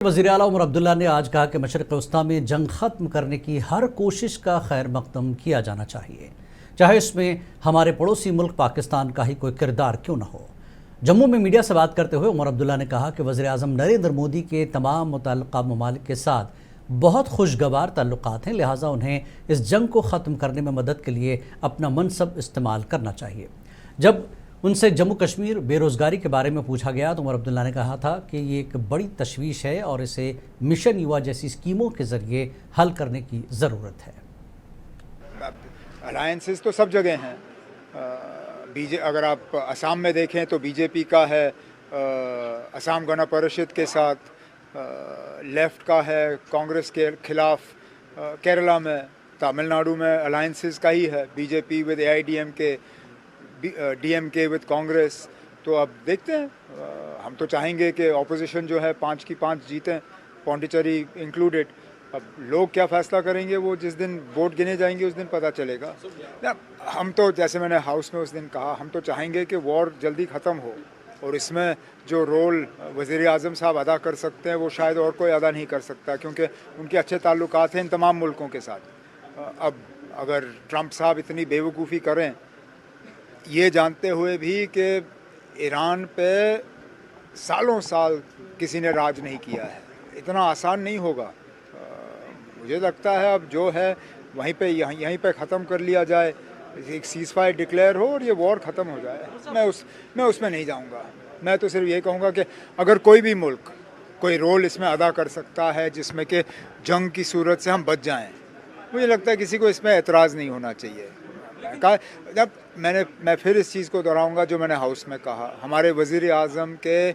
وزیر اعلیٰ عمر عبداللہ نے آج کہا کہ مشرق وسطیٰ میں جنگ ختم کرنے کی ہر کوشش کا خیر مقدم کیا جانا چاہیے، چاہے اس میں ہمارے پڑوسی ملک پاکستان کا ہی کوئی کردار کیوں نہ ہو۔ جموں میں میڈیا سے بات کرتے ہوئے عمر عبداللہ نے کہا کہ وزیر اعظم نریندر مودی کے تمام متعلقہ ممالک کے ساتھ بہت خوشگوار تعلقات ہیں، لہٰذا انہیں اس جنگ کو ختم کرنے میں مدد کے لیے اپنا منصب استعمال کرنا چاہیے۔ جب ان سے جموں کشمیر بے روزگاری کے بارے میں پوچھا گیا تو عمر عبداللہ نے کہا تھا کہ یہ ایک بڑی تشویش ہے اور اسے مشن یووا جیسی اسکیموں کے ذریعے حل کرنے کی ضرورت ہے۔ الائنسز تو سب جگہ ہیں، اگر آپ آسام میں دیکھیں تو بی جے پی کا ہے، آسام گن پرشد کے ساتھ، لیفٹ کا ہے کانگریس کے خلاف، کیرلا میں، تامل ناڈو میں الائنسز کا ہی ہے، B J P with A I A M M, D M K with Congress. تو اب دیکھتے ہیں، ہم تو چاہیں گے کہ اپوزیشن جو ہے 5 کی 5 جیتیں، پونڈیچری انکلوڈیڈ۔ اب لوگ کیا فیصلہ کریں گے وہ جس دن ووٹ گنے جائیں گے اس دن پتہ چلے گا۔ ہم تو جیسے میں نے ہاؤس میں اس دن کہا، ہم تو چاہیں گے کہ وار جلدی ختم ہو، اور اس میں جو رول وزیر اعظم صاحب ادا کر سکتے ہیں وہ شاید اور کوئی ادا نہیں کر سکتا، کیونکہ ان کے اچھے تعلقات ہیں ان تمام ملکوں کے ساتھ۔ اب اگر ٹرمپ صاحب اتنی بیوقوفی کریں، یہ جانتے ہوئے بھی کہ ایران پہ سالوں سال کسی نے راج نہیں کیا ہے، اتنا آسان نہیں ہوگا۔ مجھے لگتا ہے اب جو ہے وہیں پہ یہیں پہ ختم کر لیا جائے، ایک سیز فائر ڈکلیئر ہو اور یہ وار ختم ہو جائے۔ میں اس میں نہیں جاؤں گا، میں تو صرف یہ کہوں گا کہ اگر کوئی بھی ملک کوئی رول اس میں ادا کر سکتا ہے جس میں کہ جنگ کی صورت سے ہم بچ جائیں، مجھے لگتا ہے کسی کو اس میں اعتراض نہیں ہونا چاہیے۔ جب میں پھر اس چیز کو دہراؤں گا جو میں نے ہاؤس میں کہا، ہمارے وزیر اعظم کے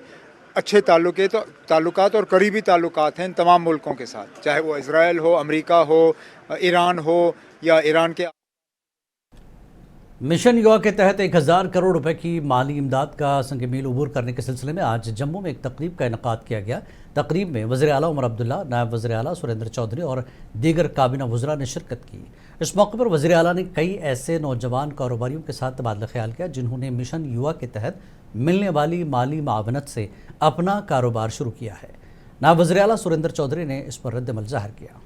اچھے تعلقات اور قریبی تعلقات ہیں ان تمام ملکوں کے ساتھ، چاہے وہ اسرائیل ہو، امریکہ ہو، ایران ہو، یا ایران کے مشن یووا کے تحت 1000 کروڑ روپے کی مالی امداد کا سنگ میل عبور کرنے کے سلسلے میں آج جموں میں ایک تقریب کا انعقاد کیا گیا۔ تقریب میں وزیر اعلیٰ عمر عبداللہ، نائب وزیر اعلیٰ سریندر چودھری اور دیگر کابینہ وزراء نے شرکت کی۔ اس موقع پر وزیر اعلیٰ نے کئی ایسے نوجوان کاروباریوں کے ساتھ تبادلہ خیال کیا جنہوں نے مشن یووا کے تحت ملنے والی مالی معاونت سے اپنا کاروبار شروع کیا ہے۔ نائب وزیر اعلیٰ سریندر چودھری نے اس پر رد عمل ظاہر کیا۔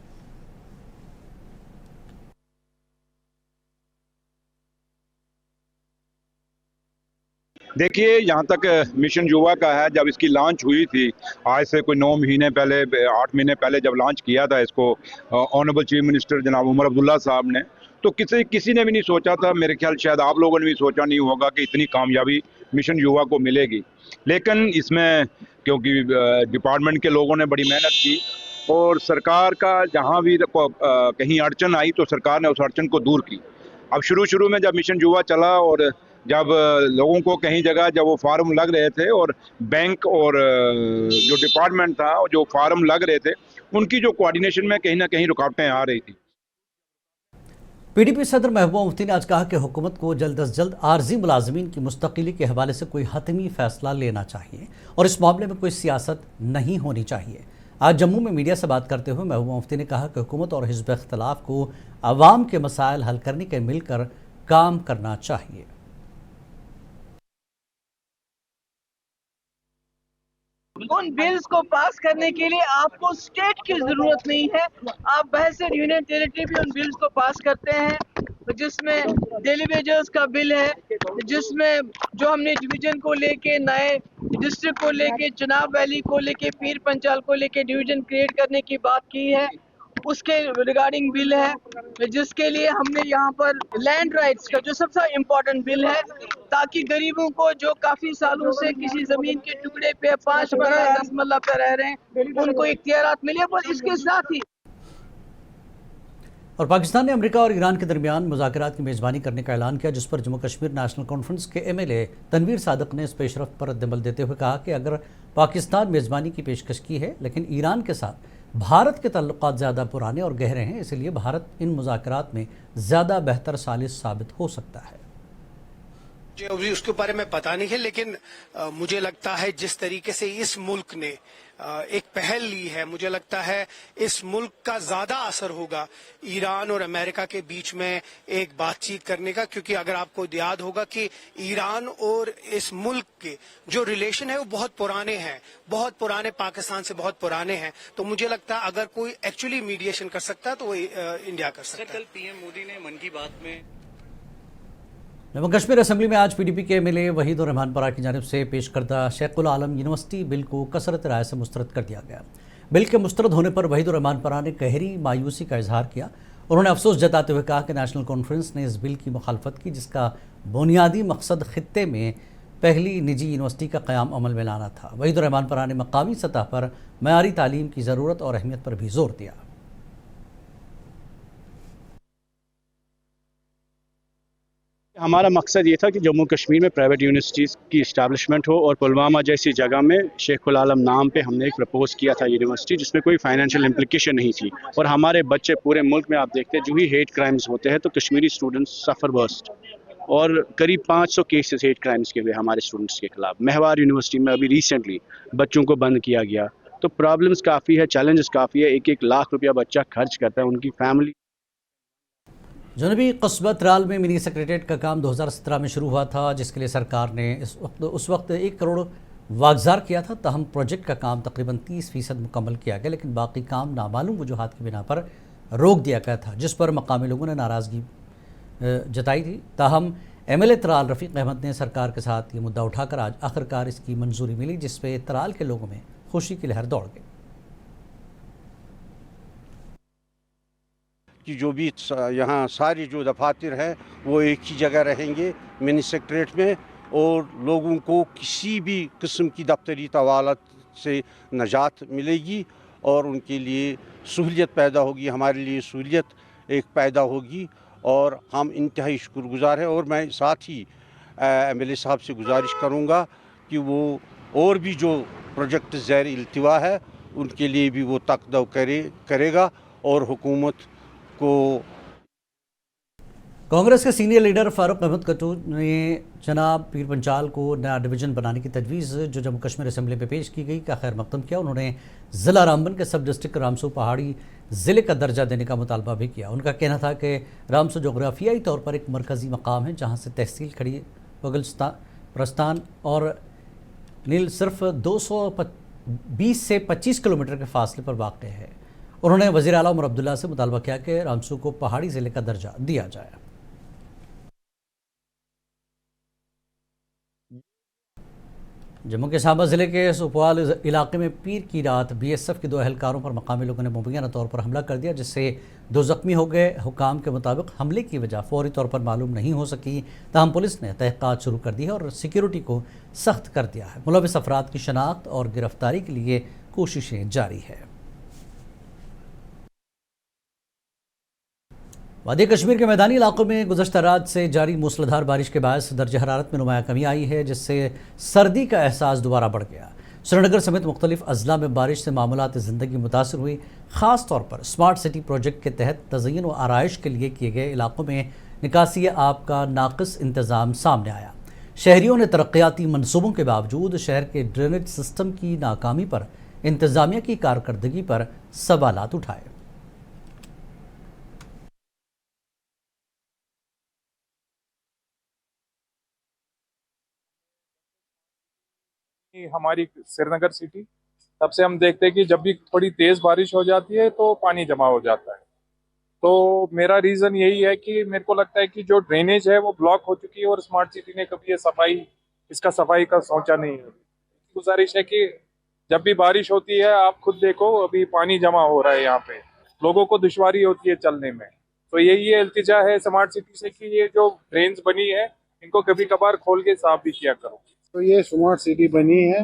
دیکھیے، یہاں تک مشن یووا کا ہے، جب اس کی لانچ ہوئی تھی آج سے کوئی 9 مہینے پہلے، 8 مہینے پہلے جب لانچ کیا تھا اس کو آنریبل چیف منسٹر جناب عمر عبداللہ صاحب نے، تو کسی نے بھی نہیں سوچا تھا، میرے خیال شاید آپ لوگوں نے بھی سوچا نہیں ہوگا کہ اتنی کامیابی مشن یووا کو ملے گی۔ لیکن اس میں کیونکہ ڈپارٹمنٹ کے لوگوں نے بڑی محنت کی اور سرکار کا جہاں بھی کہیں اڑچن آئی تو سرکار نے اس اڑچن کو دور کی۔ اب شروع میں جب مشن یووا چلا اور جب لوگوں کو کہیں جگہ جب وہ فارم لگ رہے تھے اور بینک اور جو ڈپارٹمنٹ تھا جو فارم لگ رہے تھے ان کی جو کوارڈینیشن میں کہیں نہ کہیں رکاوٹیں آ رہی تھی۔ پی ڈی پی صدر محبوبہ مفتی نے آج کہا کہ حکومت کو جلد از جلد عارضی ملازمین کی مستقلی کے حوالے سے کوئی حتمی فیصلہ لینا چاہیے اور اس معاملے میں کوئی سیاست نہیں ہونی چاہیے۔ آج جموں میں میڈیا سے بات کرتے ہوئے محبوبہ مفتی نے کہا کہ حکومت اور حزب اختلاف کو عوام کے مسائل حل کرنے کے مل کر کام کرنا چاہیے۔ ان بلز کو پاس کرنے کے لیے آپ کو اسٹیٹ کی ضرورت نہیں ہے، آپ بحث یونین ٹیریٹری بھی ان بلز کو پاس کرتے ہیں، جس میں ڈیلی ویجرز کا بل ہے، جس میں جو ہم نے ڈویژن کو لے کے، نئے ڈسٹرکٹ کو لے کے، چناب ویلی کو لے کے، پیر پنچال کو لے کے ڈویژن کریٹ کرنے کی بات کی ہے، اس کے ریگارڈنگ بل ہے، جس کے لیے ہم نے یہاں پر لینڈ رائٹس کا جو سب سے امپورٹنٹ بل ہے، تاکہ غریبوں کو جو کافی سالوں سے کسی زمین کے ٹکڑے پہ 5 مرلہ 10 مرلہ پہ رہ رہے ہیں ان کو اختیارات ملے، اور اس کے ساتھ ہی اور پاکستان نے امریکہ اور ایران کے درمیان مذاکرات کی میزبانی کرنے کا اعلان کیا، جس پر جموں کشمیر نیشنل کانفرنس کے ایم ایل اے تنویر صادق نے اس پیش رفت پر رد عمل دیتے ہوئے کہا کہ اگر پاکستان میزبانی کی پیشکش کی ہے لیکن ایران کے ساتھ بھارت کے تعلقات زیادہ پرانے اور گہرے ہیں، اس لیے بھارت ان مذاکرات میں زیادہ بہتر ثالث ثابت ہو سکتا ہے۔ مجھے ابھی اس کے بارے میں پتا نہیں ہے، لیکن مجھے لگتا ہے جس طریقے سے اس ملک نے ایک پہل لی ہے، مجھے لگتا ہے اس ملک کا زیادہ اثر ہوگا ایران اور امریکہ کے بیچ میں ایک بات چیت کرنے کا، کیونکہ اگر آپ کو یاد ہوگا کہ ایران اور اس ملک کے جو ریلیشن ہے وہ بہت پرانے ہیں، بہت پرانے، پاکستان سے بہت پرانے ہیں. تو مجھے لگتا ہے اگر کوئی ایکچولی میڈیشن کر سکتا ہے تو وہ انڈیا کر سکتا ہے. کل پی ایم مودی نے من کی بات میں جموں کشمیر اسمبلی میں آج پی ڈی پی کے ایم ایل اے وحید الرحمان پرا کی جانب سے پیش کردہ شیخ العالم یونیورسٹی بل کو کثرت رائے سے مسترد کر دیا گیا. بل کے مسترد ہونے پر وحید الرحمان پرا نے گہری مایوسی کا اظہار کیا. انہوں نے افسوس جتاتے ہوئے کہا کہ نیشنل کانفرنس نے اس بل کی مخالفت کی، جس کا بنیادی مقصد خطے میں پہلی نجی یونیورسٹی کا قیام عمل میں لانا تھا. وحید الرحمان پرا نے مقامی سطح پر معیاری تعلیم کی ضرورت اور اہمیت پر بھی زور دیا. ہمارا مقصد یہ تھا کہ جموں کشمیر میں پرائیویٹ یونیورسٹیز کی اسٹیبلشمنٹ ہو، اور پلوامہ جیسی جگہ میں شیخ العالم نام پہ ہم نے ایک پرپوز کیا تھا یونیورسٹی، جس میں کوئی فائنینشیل امپلیکیشن نہیں تھی. اور ہمارے بچے پورے ملک میں آپ دیکھتے ہیں جو ہی ہیٹ کرائمز ہوتے ہیں تو کشمیری اسٹوڈنٹس سفر ورسٹ، اور قریب 500 کیسز ہیٹ کرائمز کے ہوئے ہمارے اسٹوڈنٹس کے خلاف. مہوار یونیورسٹی میں ابھی ریسنٹلی بچوں کو بند کیا گیا. تو پرابلمس کافی ہے، چیلنجز کافی ہے. 1-1 لاکھ روپیہ بچہ خرچ کرتا ہے، ان کی فیملی. جنوبی قصبہ ترال میں منی سیکریٹریٹ کا کام 2017 میں شروع ہوا تھا، جس کے لیے سرکار نے اس وقت 1 کروڑ واگزار کیا تھا. تاہم پروجیکٹ کا کام تقریباً 30% مکمل کیا گیا، لیکن باقی کام نامعلوم وجوہات کی بنا پر روک دیا گیا تھا، جس پر مقامی لوگوں نے ناراضگی جتائی تھی. تاہم ایم ایل اے ترال رفیق احمد نے سرکار کے ساتھ یہ مدعا اٹھا کر آج آخرکار اس کی منظوری ملی، جس پہ ترال کے لوگوں میں خوشی کی لہر دوڑ گئی. کہ جو بھی یہاں ساری جو دفاتر ہیں وہ ایک ہی جگہ رہیں گے منی سیکریٹریٹ میں، اور لوگوں کو کسی بھی قسم کی دفتری طوالت سے نجات ملے گی اور ان کے لیے سہولیت پیدا ہوگی، ہمارے لیے سہولیت ایک پیدا ہوگی، اور ہم انتہائی شکر گزار ہیں. اور میں ساتھ ہی ایم ایل اے صاحب سے گزارش کروں گا کہ وہ اور بھی جو پروجیکٹ زیر التوا ہے ان کے لیے بھی وہ تقدو کرے گا، اور حکومت کو. کانگریس کے سینئر لیڈر فاروق احمد کٹو نے جناب پیر پنچال کو نیا ڈویژن بنانے کی تجویز جو جموں کشمیر اسمبلی میں پیش کی گئی کا خیر مقدم کیا. انہوں نے ضلع رامبن کے سب ڈسٹرکٹ رامسو پہاڑی ضلع کا درجہ دینے کا مطالبہ بھی کیا. ان کا کہنا تھا کہ رامسو جغرافیائی طور پر ایک مرکزی مقام ہے، جہاں سے تحصیل کھڑی پرستان اور نیل صرف 220 سے 25 کلومیٹر کے فاصلے پر واقع ہے. انہوں نے وزیر اعلیٰ عمر عبداللہ سے مطالبہ کیا کہ رامسو کو پہاڑی ضلع کا درجہ دیا جائے. جموں کے سانبہ ضلع کے سپوال علاقے میں پیر کی رات بی ایس ایف کے 2 اہلکاروں پر مقامی لوگوں نے مبینہ طور پر حملہ کر دیا، جس سے 2 زخمی ہو گئے. حکام کے مطابق حملے کی وجہ فوری طور پر معلوم نہیں ہو سکی، تاہم پولیس نے تحقیقات شروع کر دی ہے اور سیکیورٹی کو سخت کر دیا ہے. ملوث افراد کی شناخت اور گرفتاری کے لیے کوششیں جاری ہے. وادی کشمیر کے میدانی علاقوں میں گزشتہ رات سے جاری موسلادھار بارش کے باعث درجہ حرارت میں نمایاں کمی آئی ہے، جس سے سردی کا احساس دوبارہ بڑھ گیا. سری نگر سمیت مختلف اضلاع میں بارش سے معمولات زندگی متاثر ہوئی. خاص طور پر اسمارٹ سٹی پروجیکٹ کے تحت تزئین و آرائش کے لیے کیے گئے علاقوں میں نکاسی آب کا ناقص انتظام سامنے آیا. شہریوں نے ترقیاتی منصوبوں کے باوجود شہر کے ڈرینیج سسٹم کی ناکامی پر انتظامیہ کی کارکردگی پر سوالات اٹھائے. ہماری سری نگر سٹی تب سے ہم دیکھتے ہیں کہ جب بھی تھوڑی تیز بارش ہو جاتی ہے تو پانی جمع ہو جاتا ہے. تو میرا ریزن یہی ہے کہ میرے کو لگتا ہے کہ جو ڈرینیج ہے وہ بلاک ہو چکی ہے اور اسمارٹ سٹی نے کبھی یہ صفائی کا سوچا نہیں ہے. گزارش ہے کہ جب بھی بارش ہوتی ہے آپ خود دیکھو ابھی پانی جمع ہو رہا ہے یہاں پہ، لوگوں کو دشواری ہوتی ہے چلنے میں. تو یہی التجا ہے اسمارٹ سٹی سے کہ یہ جو ڈرینز بنی ہے ان کو کبھی کبھار کھول کے صاف بھی کیا کرو. تو یہ اسمارٹ سٹی بنی ہے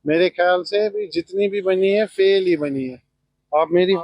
میرے خیال سے بھی جتنی بھی بنی ہے فیل ہی بنی ہے. آپ میری